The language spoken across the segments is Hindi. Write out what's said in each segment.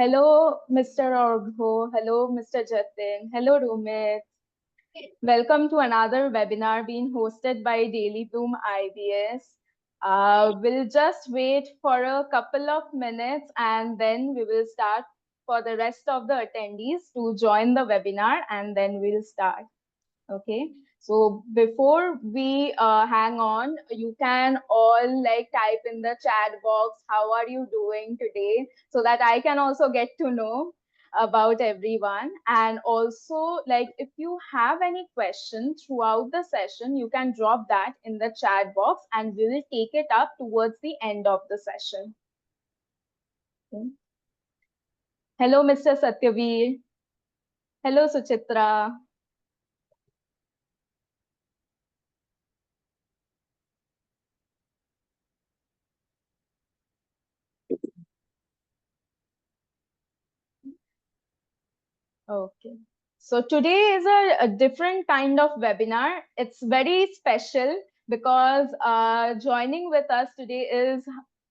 Hello, Mr. Orgho. Hello, Mr. Jatin. Hello, Rumit. Welcome to another webinar being hosted by Daily Bloom IBS. We'll just wait for a couple of minutes and then we will start for the rest of the attendees to join the webinar and then we'll start. Okay. So before we hang on, you can all type in the chat box, how are you doing today? So that I can also get to know about everyone. And also if you have any questions throughout the session, you can drop that in the chat box and we will take it up towards the end of the session. Okay. Hello, Mr. Satyaveer. Hello, Suchitra. Okay. So today is a different kind of webinar. It's very special because joining with us today is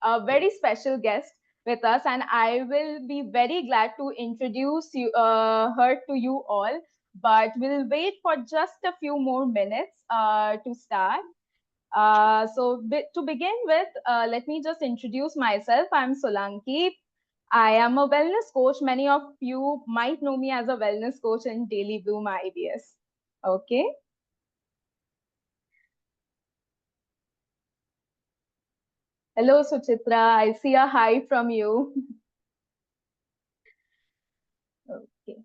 a very special guest with us, and I will be very glad to introduce her to you all. But we'll wait for just a few more minutes to start. To begin with, let me just introduce myself. I'm Solanki. I am a wellness coach. Many of you might know me as a wellness coach in Daily Bloom IBS. Okay. Hello, Suchitra. I see a hi from you. Okay.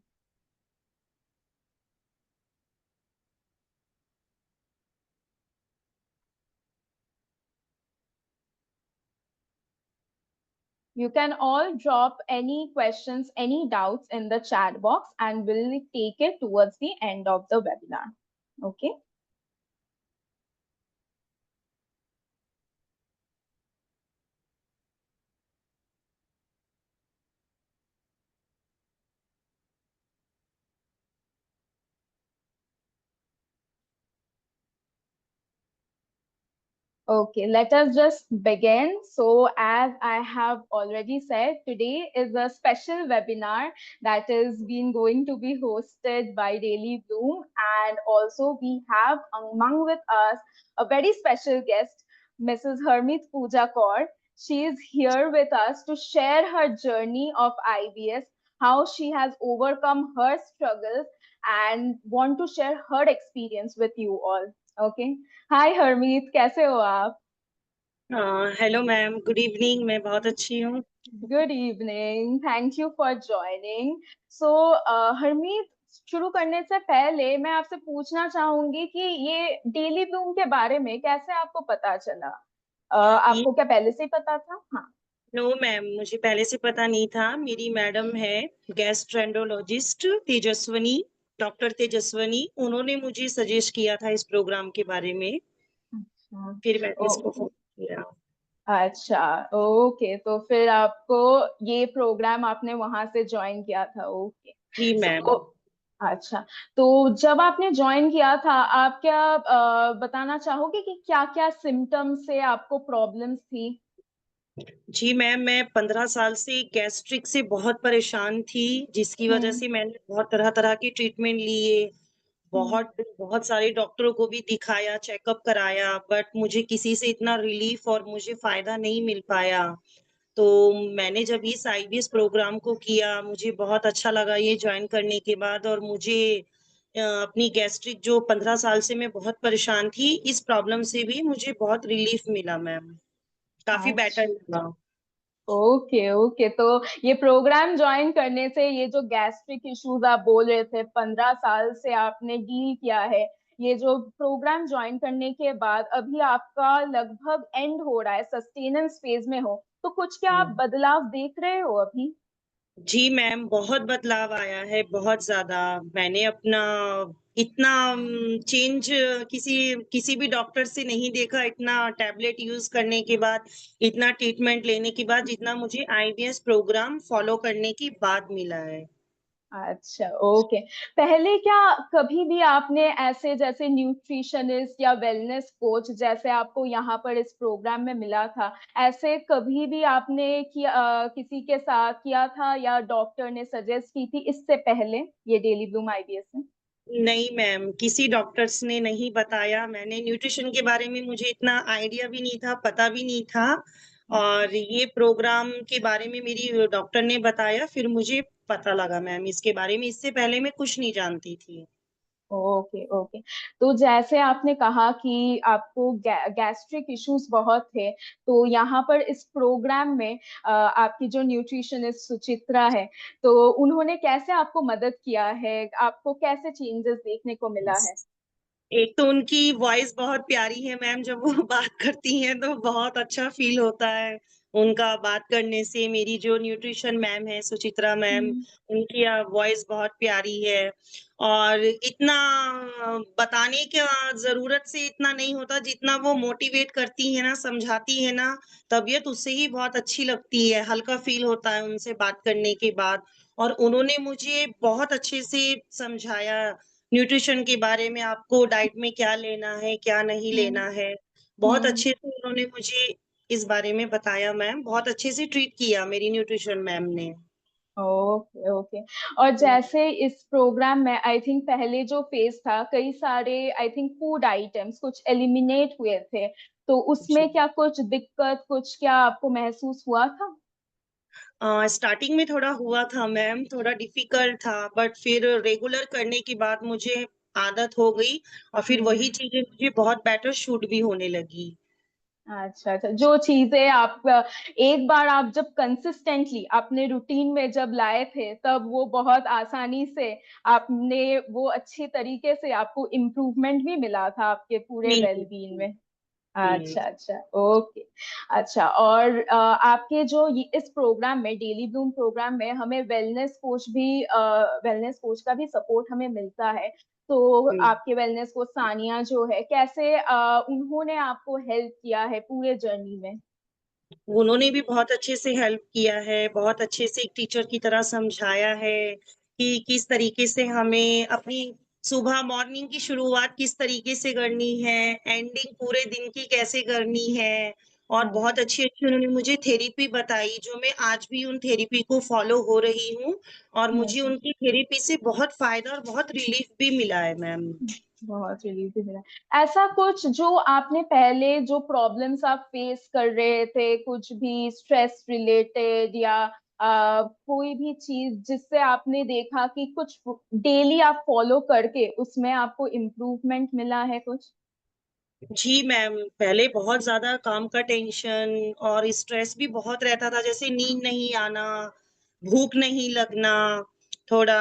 You can all drop any questions, any doubts in the chat box, and we'll take it towards the end of the webinar. Okay. Okay, let us just begin. So as I have already said, today is a special webinar that is being going to be hosted by Daily Bloom. And also we have among with us a very special guest, Mrs. Hermit Pooja Kaur. She is here with us to share her journey of IBS, how she has overcome her struggles and want to share her experience with you all. Okay. हाय हरमीत, कैसे हो आप? Hello ma'am, good evening. मैं बहुत अच्छी हूँ। Good evening, thank you for joining. So Harmeet, शुरू करने से पहले मैं आपसे पूछना चाहूंगी कि ये डेली ब्लूम के बारे में कैसे आपको पता चला? ये आपको क्या पहले से ही पता था? हाँ। नो मैम, मुझे पहले से पता नहीं था। मेरी मैडम है गैस्ट्रेंडोलॉजिस्ट तेजस्वनी, डॉक्टर तेजस्वनी, उन्होंने मुझे सजेस्ट किया था इस प्रोग्राम के बारे में। अच्छा। फिर मैंने ओ, इसको फोन किया। अच्छा, ओके। तो फिर आपको ये प्रोग्राम आपने वहां से ज्वाइन किया था? ओके। जी मैम। सो अच्छा, तो जब आपने ज्वाइन किया था, आप क्या बताना चाहोगे कि क्या क्या सिम्टम्स से आपको प्रॉब्लम्स थी? जी मैम, मैं 15 साल से गैस्ट्रिक से बहुत परेशान थी, जिसकी वजह से मैंने बहुत तरह तरह के ट्रीटमेंट लिए। बहुत बहुत सारे डॉक्टरों को भी दिखाया, चेकअप कराया, बट मुझे किसी से इतना रिलीफ और मुझे फायदा नहीं मिल पाया। तो मैंने जब इस आईबीएस प्रोग्राम को किया, मुझे बहुत अच्छा लगा ये ज्वाइन करने के बाद। और मुझे अपनी गैस्ट्रिक जो 15 साल से मैं बहुत परेशान थी, इस प्रॉब्लम से भी मुझे बहुत रिलीफ मिला मैम, काफी बेटर अच्छा, लगा। Okay okay. तो ये प्रोग्राम ज्वाइन करने से ये जो गैस्ट्रिक इश्यूज आप बोल रहे थे 15 साल से आपने डील किया है, ये जो प्रोग्राम ज्वाइन करने के बाद अभी आपका लगभग एंड हो रहा है, सस्टेनेंस फेज में हो, तो कुछ क्या आप बदलाव देख रहे हो अभी? जी मैम, बहुत बदलाव आया है, बहुत ज्यादा। मैंने अपना इतना चेंज किसी किसी भी डॉक्टर से नहीं देखा, इतना टैबलेट यूज करने के बाद, इतना ट्रीटमेंट लेने के बाद, जितना मुझे आईबीएस प्रोग्राम फॉलो करने के बाद मिला है। अच्छा, ओके। पहले क्या कभी भी आपने ऐसे जैसे न्यूट्रिशनिस्ट या वेलनेस कोच जैसे आपको यहाँ पर इस प्रोग्राम में मिला था, ऐसे कभी भी आपने किया किसी के साथ किया था या डॉक्टर ने सजेस्ट की थी इससे पहले ये डेली ब्लूम आईबीएस में? नहीं मैम, किसी डॉक्टर्स ने नहीं बताया। मैंने न्यूट्रिशन के बारे में मुझे इतना आइडिया भी नहीं था, पता भी नहीं था और ये प्रोग्राम के बारे में मेरी डॉक्टर ने बताया, फिर मुझे पता लगा मैम इसके बारे में। इससे पहले मैं कुछ नहीं जानती थी। Okay, okay. तो जैसे आपने कहा कि आपको गैस्ट्रिक इश्यूज बहुत थे, तो यहाँ पर इस प्रोग्राम में आपकी जो न्यूट्रिशनिस्ट सुचित्रा है, तो उन्होंने कैसे आपको मदद किया है? आपको कैसे चेंजेस देखने को मिला है? एक तो उनकी वॉइस बहुत प्यारी है मैम, जब वो बात करती हैं तो बहुत अच्छा फ़ील होता है, उनका बात करने से। मेरी जो न्यूट्रिशन मैम है, सुचित्रा मैम, हम्म, उनकी वॉइस बहुत प्यारी है और इतना बताने का ज़रूरत से इतना नहीं होता, जितना वो मोटिवेट करती हैं ना, समझाती हैं ना, तबीयत उससे ही बहुत अच्छी लगती है, हल्का फ़ील होता है उनसे बात करने के बाद। और उन्होंने मुझे बहुत अच्छे से समझाया न्यूट्रिशन के बारे में, आपको डाइट में क्या लेना है, क्या नहीं हम्म, लेना है। बहुत हम्म। अच्छे से उन्होंने मुझे इस बारे में बताया मैम, बहुत अच्छे से ट्रीट किया मेरी न्यूट्रिशन मैम ने। Okay, okay. और जैसे इस प्रोग्राम में आई थिंक पहले जो फेज था, कई सारे आई थिंक फूड आइटम्स कुछ एलिमिनेट हुए थे, तो जी। उसमें क्या कुछ दिक्कत कुछ क्या आपको महसूस हुआ था? स्टार्टिंग में थोड़ा हुआ था मैम, थोड़ा डिफ़िकल्ट था, बट फिर रेगुलर करने के बाद मुझे आदत हो गई और फिर वही हम्म। चीज़ें मुझे बहुत बेटर सूट भी होने लगी। अच्छा, अच्छा। जो चीजें आप एक बार आप जब कंसिस्टेंटली अपने रूटीन में जब लाए थे, तब वो बहुत आसानी से आपने वो अच्छे तरीके से आपको इम्प्रूवमेंट भी मिला था आपके पूरे जी, जी, वेलबींग जी। में। जी। अच्छा, अच्छा, ओके। अच्छा, और आपके जो इस प्रोग्राम में डेली ब्लूम प्रोग्राम में हमें वेलनेस कोच का भी सपोर्ट हमें मिलता है। तो हुँ। आपके वेलनेस कोच सानिया जो है, कैसे उन्होंने आपको हेल्प किया है पूरे जर्नी में? उन्होंने भी बहुत अच्छे से हेल्प किया है, बहुत अच्छे से एक टीचर की तरह समझाया है कि किस तरीके से हमें अपनी सुबह मॉर्निंग की शुरुआत किस तरीके से करनी है, एंडिंग पूरे दिन की कैसे करनी है और बहुत हाँ, अच्छी-अच्छी उन्होंने मुझे थेरेपी बताई, जो मैं आज भी उन थेरेपी को फ़ॉलो हो रही हूँ और मुझे हाँ। उनकी थेरेपी से बहुत फ़ायदा और बहुत रिलीफ़ भी मिला है मैम। बहुत रिलीफ भी मिला। ऐसा कुछ जो आपने पहले जो प्रॉब्लम्स आप फेस कर रहे थे, कुछ भी स्ट्रेस रिलेटेड या कोई भी चीज जिससे आपने देखा कि कुछ डेली आप फॉलो करके उसमें आपको इम्प्रूवमेंट मिला है कुछ? जी मैम, पहले बहुत ज़्यादा काम का टेंशन और स्ट्रेस भी बहुत रहता था, जैसे नींद नहीं आना, भूख नहीं लगना, थोड़ा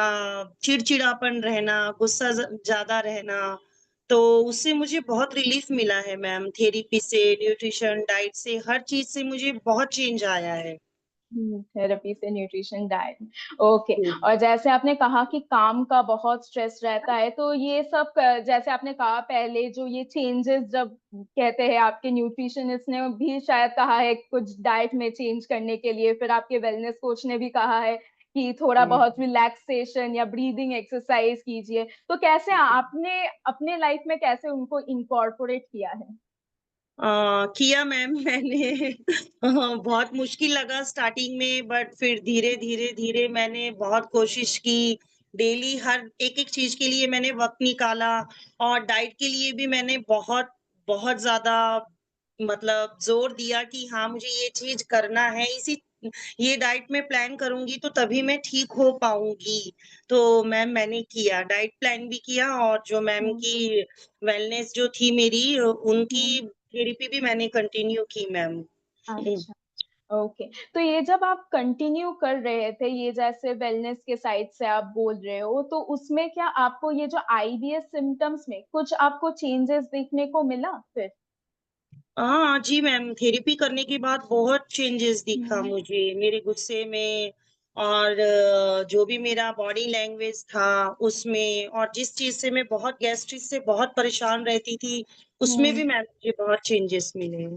चिड़चिड़ापन रहना, गुस्सा ज़्यादा रहना। तो उससे मुझे बहुत रिलीफ़ मिला है मैम, थेरेपी से, न्यूट्रिशन, डाइट से, हर चीज़ से मुझे बहुत चेंज आया है। थेरेपी से न्यूट्रिशन डाइट। ओके। हुँ, और जैसे आपने कहा कि काम का बहुत स्ट्रेस रहता है, तो ये सब जैसे आपने कहा पहले जो ये चेंजेस जब कहते हैं आपके न्यूट्रिशनिस्ट ने भी शायद कहा है कुछ डाइट में चेंज करने के लिए, फिर आपके वेलनेस कोच ने भी कहा है कि थोड़ा हुँ। बहुत रिलैक्सेशन या ब्रीदिंग एक्सरसाइज कीजिए, तो कैसे आपने अपने लाइफ में कैसे उनको इनकॉर्पोरेट किया है? किया मैम मैंने बहुत मुश्किल लगा स्टार्टिंग में बट फिर धीरे-धीरे मैंने बहुत कोशिश की। डेली हर एक-एक चीज़ के लिए मैंने वक़्त निकाला और डाइट के लिए भी मैंने बहुत ज़्यादा मतलब ज़ोर दिया कि हाँ, मुझे ये चीज़ करना है। ये डाइट मैं प्लान करूँगी तो तभी मैं ठीक हो पाऊँगी। तो मैम मैंने किया, डाइट प्लान भी किया और जो मैम हम्म, की वेलनेस जो थी मेरी हम्म। उनकी थेरेपी भी मैंने कंटिन्यू की मैम। हुँ। अच्छा। ओके। तो ये जब आप कंटिन्यू कर रहे थे, ये जैसे वेलनेस के साइड से आप बोल रहे हो, तो उसमें क्या आपको ये जो आईबीएस सिम्टम्स में कुछ आपको चेंजेस देखने को मिला फिर? हाँ, जी मैम, थेरेपी करने के बाद बहुत चेंजेस दिखा हम्म, मुझे, मेरे गुस्से में और जो भी मेरा बॉडी लैंग्वेज था उसमें और जिस चीज़ से मैं बहुत गैस्ट्रिक से बहुत परेशान रहती थी, उसमें हम्म। भी मैम मुझे बहुत चेंजेस मिले।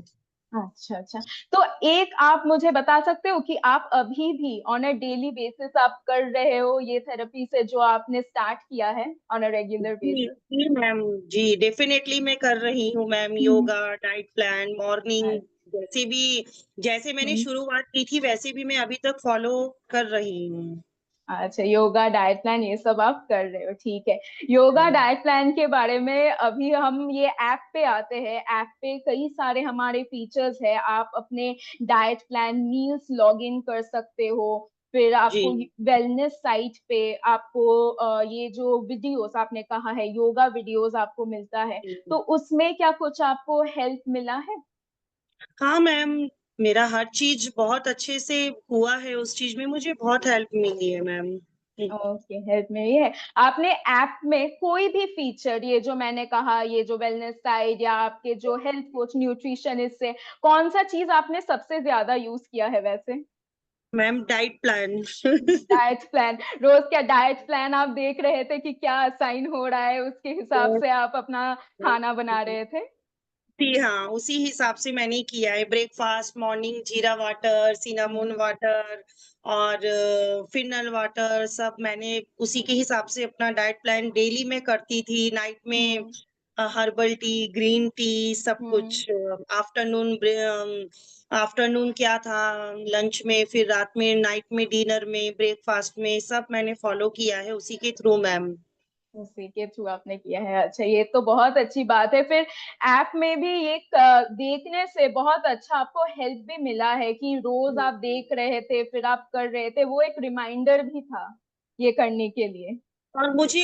अच्छा अच्छा। तो एक आप मुझे बता सकते हो कि आप अभी भी ऑन अ डेली बेसिस आप कर रहे हो ये थेरेपी से जो आपने स्टार्ट किया है ऑन अ रेगुलर जी बेसिस? जी मैम, जी डेफिनेटली मैं कर रही हूँ ma'am, hmm. Yoga, diet plan, morning, जैसे भी, जैसे मैंने हम्म। शुरुआत की थी वैसे भी मैं अभी तक फॉलो कर रही हूँ। अच्छा, योगा डाइट प्लान ये सब आप कर रहे हो, ठीक है। योगा डाइट प्लान के बारे में अभी हम ये ऐप पे आते हैं। ऐप पे कई सारे हमारे फीचर्स है। आप अपने diet plan meals log in कर सकते हो। फिर जी आपको वेलनेस साइट पे आपको ये जो वीडियोस आपने कहा है योगा वीडियोस आपको मिलता है। जी। तो उसमें क्या कुछ आपको हेल्प मिला है? हाँ मैम, मेरा हर चीज बहुत अच्छे से हुआ है, उस चीज में मुझे बहुत हेल्प मिली है मैम। ओके, हेल्प में ये है। आपने ऐप में कोई भी फीचर, ये जो मैंने कहा, ये जो वेलनेस साइड या आपके जो हेल्थ कोच न्यूट्रिशनिस्ट से, कौन सा चीज आपने सबसे ज्यादा यूज किया है वैसे? Ma'am diet plan. Diet plan. रोज क्या डाइट प्लान आप देख रहे थे कि क्या असाइन हो रहा है, उसके हिसाब से आप अपना खाना बना रहे थे? जी हाँ, उसी हिसाब से मैंने किया है। ब्रेकफास्ट मॉर्निंग जीरा वाटर, सिनामोन हम्म। वाटर और फिनल वाटर, सब मैंने उसी के हिसाब से अपना डाइट प्लान डेली में करती थी। नाइट में हम्म। हर्बल टी, ग्रीन टी, सब हम्म। कुछ। आफ्टरनून आफ्टरनून क्या था, लंच में, फिर रात में, नाइट में, डिनर में, ब्रेकफास्ट में, सब मैंने फॉलो किया है उसी के थ्रू मैम। उसी के थ्रू आपने किया है। अच्छा, ये तो बहुत अच्छी बात है। फिर ऐप में भी ये देखने से बहुत अच्छा आपको हेल्प भी मिला है कि रोज आप देख रहे थे फिर आप कर रहे थे, वो एक रिमाइंडर भी था ये करने के लिए। और मुझे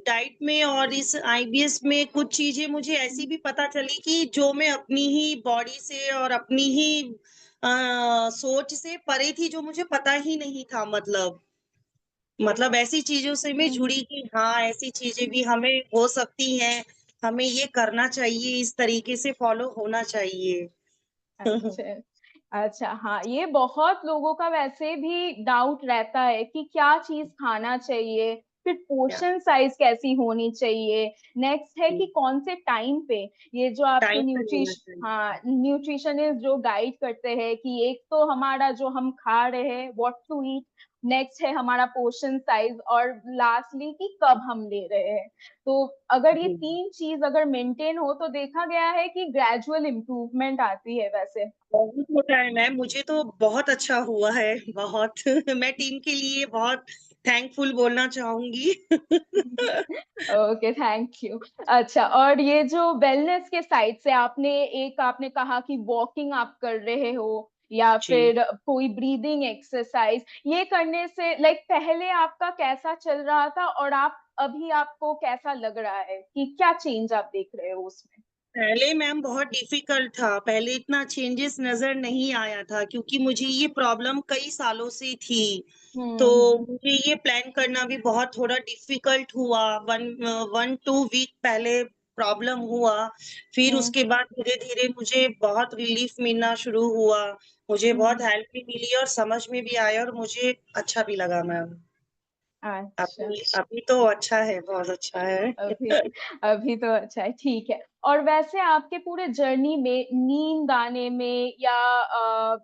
डाइट में और इस आईबीएस में कुछ चीजें मुझे ऐसी भी पता चली कि जो मैं अपनी ही बॉडी से और अपनी ही सोच से परे थी, जो मुझे पता ही नहीं था। मतलब ऐसी चीजों से मैं हम्म। जुड़ी कि हाँ, ऐसी चीजें भी हमें हो सकती हैं, हमें ये करना चाहिए, इस तरीके से फॉलो होना चाहिए। अच्छा अच्छा। हाँ, ये बहुत लोगों का वैसे भी डाउट रहता है कि क्या चीज खाना चाहिए, फिर पोर्शन साइज कैसी होनी चाहिए। नेक्स्ट है कि कौन से टाइम पे ये जो आपके टाइम पे लेना हाँ, चाहिए। न्यूट्रिशनिस्ट जो गाइड करते हैं कि एक तो हमारा जो हम खा रहे हैं व्हाट टू ईट, नेक्स्ट है हमारा पोर्शन साइज, और लास्टली कि कब हम ले रहे हैं। तो अगर ये जी तीन चीज अगर मेंटेन हो तो देखा गया है कि ग्रेजुअल इम्प्रूवमेंट आती है वैसे। बहुत होता है मैम, मुझे तो बहुत अच्छा हुआ है, बहुत। मैं टीम के लिए बहुत थैंकफुल बोलना चाहूंगी। Okay, thank you. अच्छा, और ये जो वेलनेस के साइड से आपने एक आपने कहा कि वॉकिंग आप कर रहे हो या जी फिर कोई ब्रीदिंग एक्सरसाइज, ये करने से लाइक पहले आपका कैसा चल रहा था और आप अभी आपको कैसा लग रहा है कि क्या चेंज आप देख रहे हो उसमें? पहले मैम बहुत डिफिकल्ट था, पहले इतना चेंजेस नजर नहीं आया था क्योंकि मुझे ये प्रॉब्लम कई सालों से थी। तो हम्म। मुझे ये प्लान करना भी बहुत थोड़ा डिफिकल्ट हुआ। 1-2 वीक पहले प्रॉब्लम हुआ, फिर हम्म। उसके बाद धीरे धीरे मुझे बहुत रिलीफ मिलना शुरू हुआ, मुझे बहुत हम्म। हेल्प भी मिली और समझ में भी आया और मुझे अच्छा भी लगा मैम। अच्छा। अभी अभी तो अच्छा है, बहुत अच्छा है। अभी अभी तो अच्छा है, ठीक है। और वैसे आपके पूरे जर्नी में नींद आने में या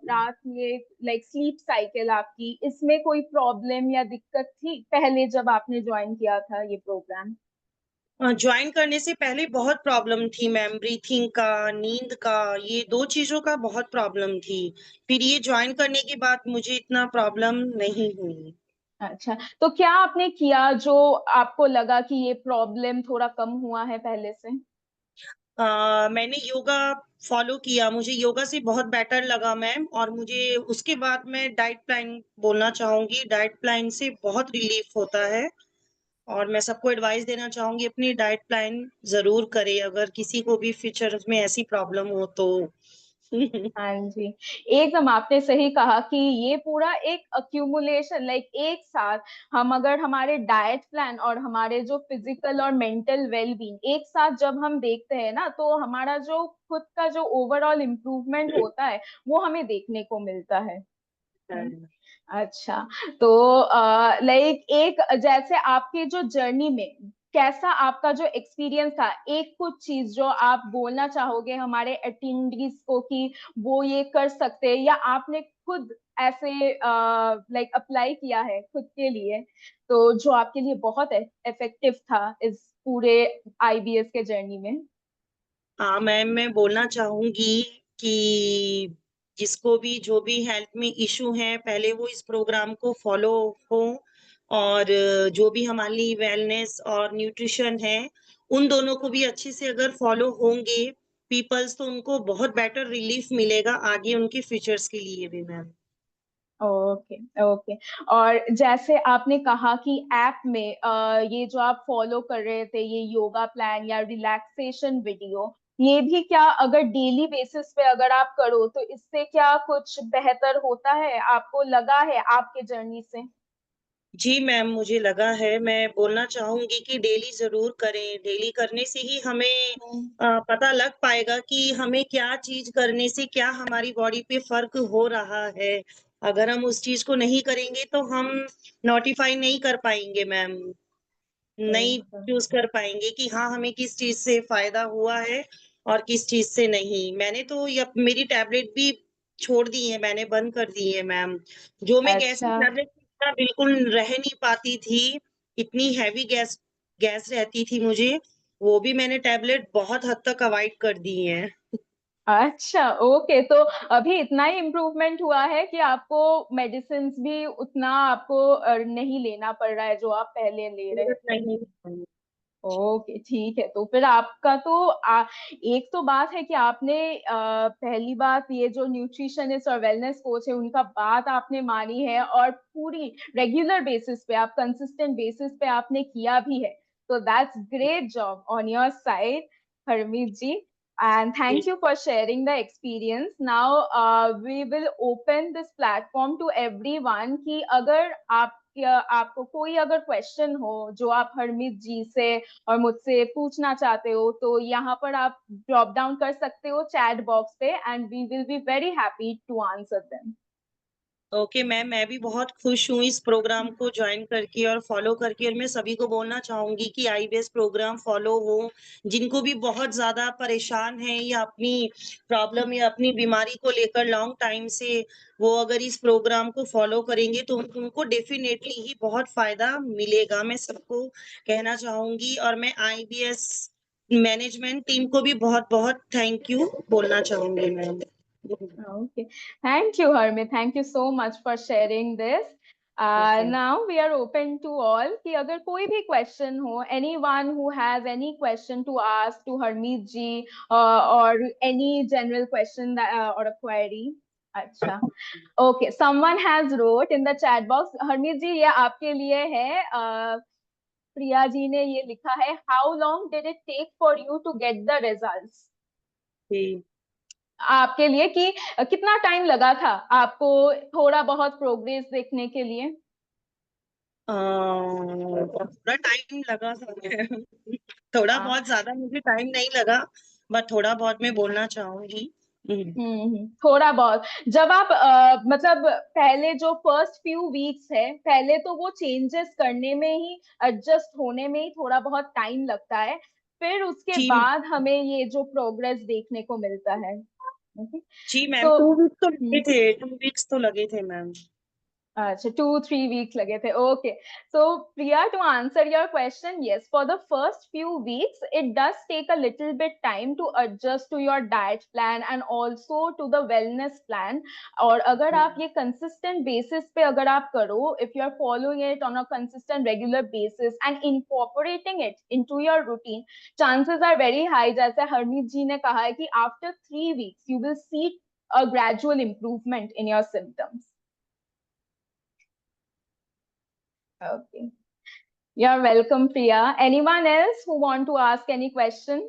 रात में लाइक स्लीप साइकिल आपकी, इसमें कोई प्रॉब्लम या दिक्कत थी पहले जब आपने ज्वाइन किया था ये प्रोग्राम? ज्वाइन करने से पहले बहुत प्रॉब्लम थी मैम, ब्रीथिंग का, नींद का, ये 2 चीजों का बहुत प्रॉब्लम थी। फिर ये ज्वाइन करने के बाद मुझे इतना प्रॉब्लम नहीं हुई। अच्छा, तो क्या आपने किया जो आपको लगा कि ये प्रॉब्लम थोड़ा कम हुआ है पहले से? मैंने योगा फॉलो किया, मुझे योगा से बहुत बेटर लगा मैम, और मुझे उसके बाद मैं डाइट प्लान बोलना चाहूंगी। डाइट प्लान से बहुत रिलीफ होता है और मैं सबको एडवाइस देना चाहूंगी अपनी डाइट प्लान जरूर करे अगर किसी को भी फ्यूचर में ऐसी प्रॉब्लम हो तो। हाँ जी, एकदम आपने सही कहा कि ये पूरा एक अक्यूमुलेशन लाइक एक साथ, हम अगर हमारे डाइट प्लान और हमारे जो फिजिकल और मेंटल वेलबींग एक साथ जब हम देखते हैं ना, तो हमारा जो खुद का जो ओवरऑल इम्प्रूवमेंट होता है वो हमें देखने को मिलता है। अच्छा, तो लाइक एक जैसे आपके जो जर्नी में कैसा आपका जो एक्सपीरियंस था, एक कुछ चीज जो आप बोलना चाहोगे हमारे अटेंडीज को कि वो ये कर सकते हैं, या आपने खुद ऐसे लाइक अप्लाई किया है खुद के लिए, तो जो आपके लिए बहुत इफेक्टिव था इस पूरे आईबीएस के जर्नी में? हाँ मैम, मैं बोलना चाहूंगी कि जिसको भी जो भी हेल्थ में इशू है, पहले वो इस प्रोग्राम को फॉलो हो, और जो भी हमारी वेलनेस और न्यूट्रिशन है, उन दोनों को भी अच्छे से अगर फॉलो होंगे पीपल्स, तो उनको बहुत बेटर रिलीफ मिलेगा आगे उनके फ्यूचर्स के लिए भी मैम। Okay okay. और जैसे आपने कहा कि ऐप में ये जो आप फॉलो कर रहे थे, ये योगा प्लान या रिलैक्सेशन वीडियो, ये भी क्या अगर डेली बेसिस पे अगर आप करो तो इससे क्या कुछ बेहतर होता है, आपको लगा है आपके जर्नी से? जी मैम, मुझे लगा है। मैं बोलना चाहूंगी कि डेली ज़रूर करें। डेली करने से ही हमें हम्म। पता लग पाएगा कि हमें क्या चीज़ करने से क्या हमारी बॉडी पे फ़र्क हो रहा है। अगर हम उस चीज़ को नहीं करेंगे तो हम नोटिफ़ाई नहीं कर पाएँगे मैम। नहीं बिल्कुल। चूज़ कर पाएँगे कि हाँ, हमें किस चीज़ से फ़ायदा हुआ है और किस चीज़ से नहीं। मैंने तो य मेरी टैबलेट भी छोड़ दी है, मैंने बंद कर दी है मैम। जो मैं गैस की अच्छा। टैबलेट के बिना बिल्कुल रह नहीं पाती थी, इतनी हेवी गैस गैस रहती थी मुझे, वो भी मैंने टैबलेट बहुत हद तक अवॉइड कर दी हैं। अच्छा, ओके। तो अभी इतना ही इम्प्रूवमेंट हुआ है कि आपको मेडिसिन भी उतना आपको नहीं लेना पड़ रहा है जो आप पहले ले रहे ज़रूरत थे? नहीं। ओके, ठीक है। तो फिर आपका तो एक तो बात है कि आपने पहली बात ये जो न्यूट्रिशनिस्ट और वेलनेस कोच है उनका बात आपने मानी है, और पूरी रेगुलर बेसिस पे, आप कंसिस्टेंट बेसिस पे आपने किया भी है। तो that's great job on your side, Harmeet ji. And जी, thank you for sharing the experience. Now we will open this platform to everyone कि अगर आप आपको कोई अगर क्वेश्चन हो जो आप हरमीत जी से और मुझसे पूछना चाहते हो, तो यहाँ पर आप ड्रॉप डाउन कर सकते हो चैट बॉक्स पे, and we will be very happy to answer them. Okay ma'am, मैं भी बहुत खुश हूँ इस प्रोग्राम को जॉइन करके और फॉलो करके, और मैं सभी को बोलना चाहूंगी कि आईबीएस प्रोग्राम फॉलो हो। जिनको भी बहुत ज्यादा परेशान हैं या अपनी प्रॉब्लम या अपनी बीमारी को लेकर लॉन्ग टाइम से, वो अगर इस प्रोग्राम को फॉलो करेंगे तो उनको डेफिनेटली ही बहुत फायदा मिलेगा। मैं सबको कहना चाहूंगी, और मैं आईबीएस मैनेजमेंट टीम को भी बहुत बहुत थैंक यू बोलना चाहूंगी ma'am. Okay. Thank you, Harmeet. Thank you so much for sharing this. Okay. Now we are open to all कि अगर कोई भी question हो, anyone who has any question to ask to Harmeet ji, or any general question that, or a query. अच्छा, okay. Someone has wrote in the chat box, Harmeet ji ये आपके लिए है। प्रिया जी ने ये लिखा है, How long did it take for you to get the results? जी। आपके लिए कि कितना टाइम लगा था आपको थोड़ा बहुत प्रोग्रेस देखने के लिए? थोड़ा टाइम लगा था मैम। थोड़ा हाँ। बहुत ज्यादा मुझे टाइम नहीं लगा, बट थोड़ा बहुत मैं बोलना चाहूंगी। थोड़ा बहुत। जब आप मतलब पहले जो फर्स्ट फ्यू वीक्स है, पहले तो वो चेंजेस करने में ही, एडजस्ट होने में ही थोड़ा बहुत टाइम लगता है, फिर उसके जी। बाद हमें ये जो प्रोग्रेस देखने को मिलता है। ओके। जी मैम, तो 2 वीक तो लगे थे, 2 वीक्स तो लगे थे मैम। अच्छा, 2-3 weeks लगे थे। Okay. So Priya, to answer your question, yes, for the first few weeks it does take a little bit time to adjust to your diet plan and also to the wellness plan. और अगर आप ये consistent basis पे अगर आप करो, if you are following it on a consistent regular basis and incorporating it into your routine, chances are very high, जैसे हरमीत जी ने कहा है कि after 3 weeks you will see a gradual improvement in your symptoms. Okay. You're welcome, Priya. Anyone else who want to ask any question?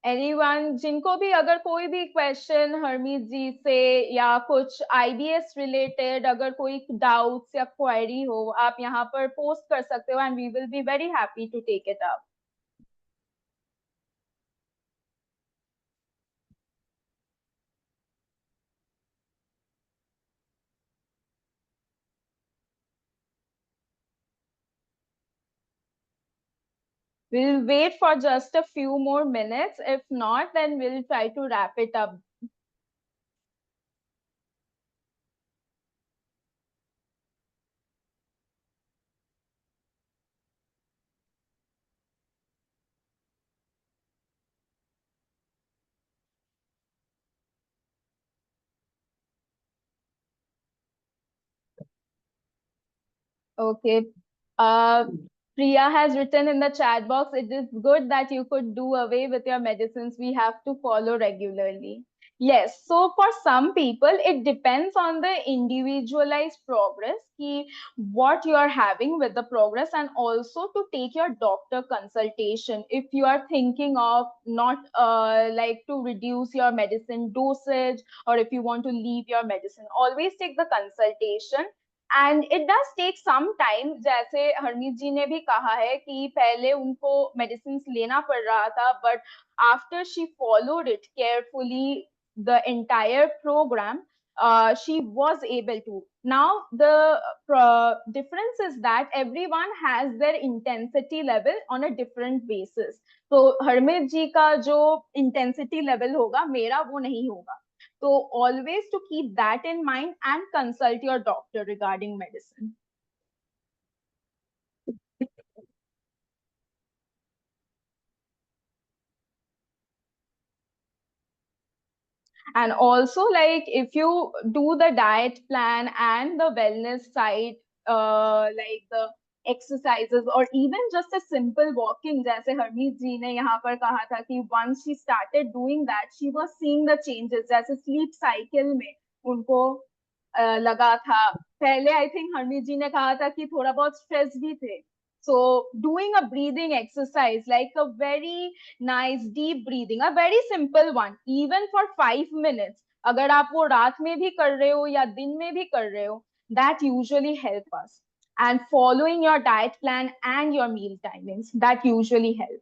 Anyone जिनको भी अगर कोई भी क्वेश्चन हरमीत जी से या कुछ आईबीएस रिलेटेड अगर कोई डाउट्स या क्वेरी हो, आप यहाँ पर पोस्ट कर सकते हो and we will be very happy to take it up. We'll wait for just a few more minutes. If not, then we'll try to wrap it up. Okay. Uh, Priya has written in the chat box, it is good that you could do away with your medicines. We have to follow regularly. Yes. So for some people, it depends on the individualized progress, ki what you are having with the progress, and also to take your doctor consultation. If you are thinking of not like to reduce your medicine dosage, or if you want to leave your medicine, always take the consultation. And it does take some time, जैसे हरमीत जी ने भी कहा है कि पहले उनको मेडिसिन लेना पड़ रहा था, but after she followed it carefully the entire programme, she was able to. Now the difference is that everyone has their intensity level on a different basis. तो हरमीत जी का जो intensity level होगा, मेरा वो नहीं होगा. So always to keep that in mind and consult your doctor regarding medicine. And also, like, if you do the diet plan and the wellness side, like the exercises or even just a simple walking, जैसे हरमीत जी ने यहाँ पर कहा था कि once she started doing that, she was seeing the changes. जैसे sleep cycle में उनको लगा था, पहले आई थिंक हरमीत जी ने कहा था कि थोड़ा बहुत स्ट्रेस भी थे. So doing a breathing exercise, like a very nice deep breathing, a very simple one, even for 5 minutes, अगर आप वो रात में भी कर रहे हो या दिन में भी कर रहे हो, that usually help us. And following your diet plan and your meal timings, that usually help.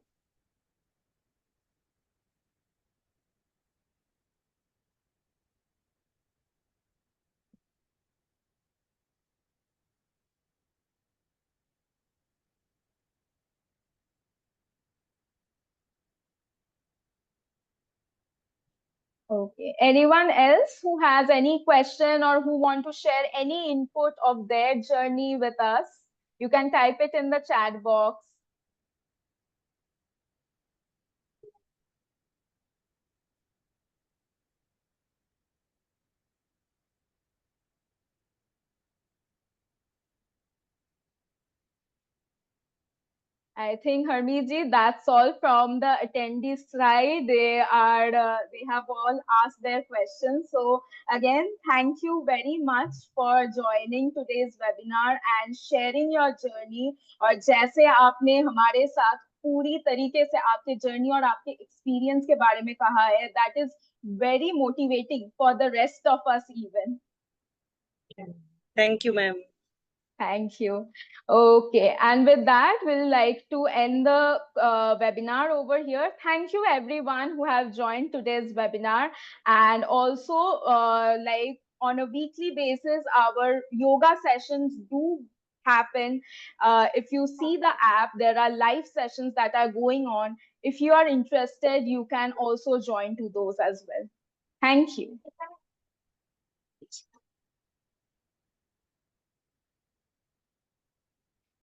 Okay. Anyone else who has any question or who want to share any input of their journey with us? You can type it in the chat box. I think Harmeet ji, that's all from the attendees side. They have all asked their questions. So again, thank you very much for joining today's webinar and sharing your journey. और जैसे आपने हमारे साथ पूरी तरीके से आपके जर्नी और आपके एक्सपीरियंस के बारे में कहा है, that is very motivating for the rest of us even. Thank you, ma'am. Thank you. Okay, and with that, we'll like to end the webinar over here. Thank you everyone who have joined today's webinar, and also like on a weekly basis, our yoga sessions do happen. If you see the app, there are live sessions that are going on. If you are interested, you can also join to those as well. Thank you.